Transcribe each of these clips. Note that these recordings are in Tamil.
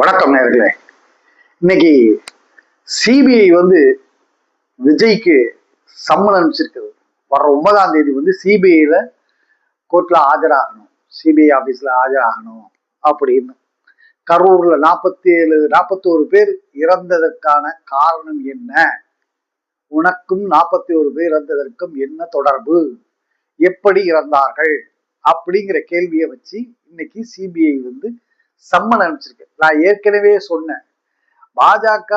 வணக்கம் நேர்களே. இன்னைக்கு சிபிஐ விஜய்க்கு சம்மன் அனுப்பிச்சிருக்குது. வர 9ஆம் தேதி சிபிஐல கோர்ட்ல ஆஜராகணும், சிபிஐ ஆபீஸ்ல ஆஜராகணும் அப்படின்னு. கரூர்ல 41 பேர் இறந்ததற்கான காரணம் என்ன? உனக்கும் 41 பேர் இறந்ததற்கும் என்ன தொடர்பு? எப்படி இறந்தார்கள்? அப்படிங்கிற கேள்வியை வச்சு இன்னைக்கு சிபிஐ சம்மன் அனுப்பிச்சிருக்கு. நான் ஏற்கனவே சொன்னேன், பாஜக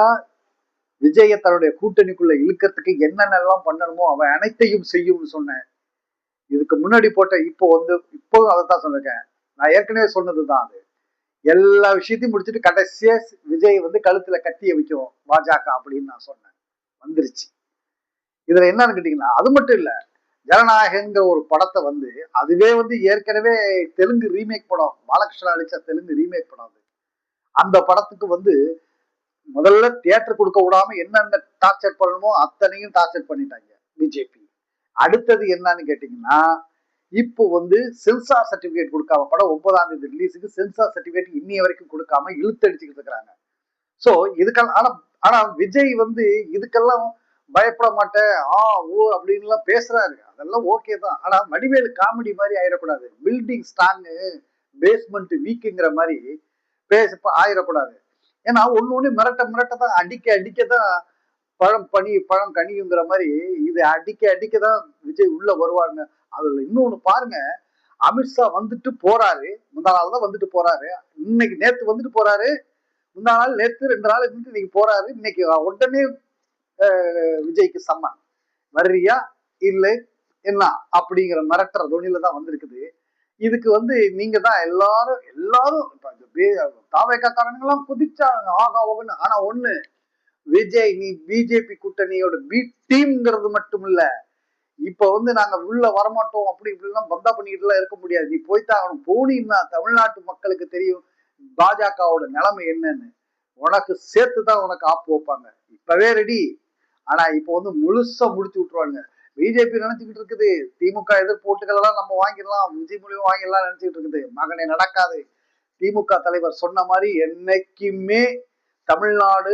விஜய தன்னுடைய கூட்டணிக்குள்ள இழுக்கிறதுக்கு என்னென்னலாம் பண்ணணுமோ அவன் அனைத்தையும் செய்யும்னு சொன்னேன். இதுக்கு முன்னாடி போட்ட இப்போ அதைத்தான் சொல்லிருக்கேன். நான் ஏற்கனவே சொன்னதுதான் அது. எல்லா விஷயத்தையும் முடிச்சுட்டு கடைசியா விஜய் கழுத்துல கத்திய வைக்கும் பாஜக அப்படின்னு நான் சொன்னேன். வந்துருச்சு. இதுல என்னன்னு கேட்டீங்கன்னா, அது மட்டும் இல்ல, ஜனநாயகங்கிற ஒரு படத்தை அதுவே ஏற்கனவே தெலுங்கு ரீமேக் படம், பாலகிருஷ்ணா நடிச்ச தெலுங்கு ரீமேக் படம். அந்த படத்துக்கு முதல்ல தியேட்டர் கொடுக்க விடாம என்னென்ன டார்ச்சர் பண்ணணுமோ அத்தனையும் டார்ச்சர் பண்ணிட்டாங்க பிஜேபி. அடுத்தது என்னன்னு கேட்டீங்கன்னா, இப்போ சென்சார் சர்டிபிகேட் கொடுக்காம, படம் 9ஆம் தேதி ரிலீஸுக்கு சென்சார் சர்டிபிகேட் இன்னைய வரைக்கும் கொடுக்காம இழுத்தடிச்சுக்கிட்டு இருக்கிறாங்க. சோ இதுக்கெல்லாம் ஆனா விஜய் இதுக்கெல்லாம் பயப்பட மாட்டேன், ஓ அப்படின்னு எல்லாம் பேசுறாரு. அதெல்லாம் ஓகே தான். ஆனா வடிவேலு காமெடி மாதிரி ஆயிடக்கூடாது. பில்டிங் ஸ்ட்ராங்கு, பேஸ்மெண்ட் வீக்குங்கிற மாதிரி ஆயிடக்கூடாது. ஏன்னா ஒண்ணு மிரட்டதான், அடிக்கதான் பழம் கனியுங்கிற மாதிரி இது அடிக்கதான் விஜய் உள்ள வருவாருங்க. அதுல இன்னொன்னு பாருங்க, அமித்ஷா வந்துட்டு போறாரு, முந்தா நாள் தான் வந்துட்டு போறாரு, இன்னைக்கு நேத்து வந்துட்டு போறாரு, முந்தா நாள் நேத்து 2 நாள் இருந்துட்டு இன்னைக்கு போறாரு. இன்னைக்கு உடனே விஜய்க்கு சம்மன். வர்றியா இல்லை என்ன அப்படிங்கிற மிரட்டுற தொழில தான் வந்திருக்குது. இதுக்கு நீங்க தான் எல்லாரும் தாவேக்காரங்கெல்லாம் குதிச்சாங்க, ஆகா ஓகன்னு. ஆனா ஒண்ணு, விஜய் நீ பிஜேபி கூட்டணியோட பி டீம்ங்கிறது மட்டும் இல்ல. இப்ப நாங்க உள்ள வரமாட்டோம் அப்படி இப்படி எல்லாம் பந்தா பண்ணிட்டு எல்லாம் இருக்க முடியாது. நீ போய்தான் ஆகணும். போனீங்கன்னா தமிழ்நாட்டு மக்களுக்கு தெரியும் பாஜகவோட நிலைமை என்னன்னு. உனக்கு சேர்த்துதான் உனக்கு ஆப்பு வைப்பாங்க. இப்பவே ரெடி. ஆனா இப்ப முழுசா முடிச்சு விட்டுருவாங்க. பிஜேபி நினைச்சுக்கிட்டு இருக்குது திமுக எதிர்ப்பு ஓட்டுகள் எல்லாம் நம்ம வாங்கிடலாம், விஜய் மூலியம் வாங்கிடலாம் நினைச்சுக்கிட்டு இருக்குது. மகனே, நடக்காது. திமுக தலைவர் சொன்ன மாதிரி என்னைக்குமே தமிழ்நாடு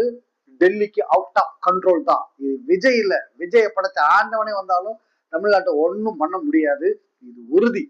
டெல்லிக்கு அவுட் ஆஃப் கண்ட்ரோல் தான். இது விஜய் இல்ல, விஜய படைச்ச ஆண்டவனே வந்தாலும் தமிழ்நாட்டை ஒன்னும் பண்ண முடியாது. இது உறுதி.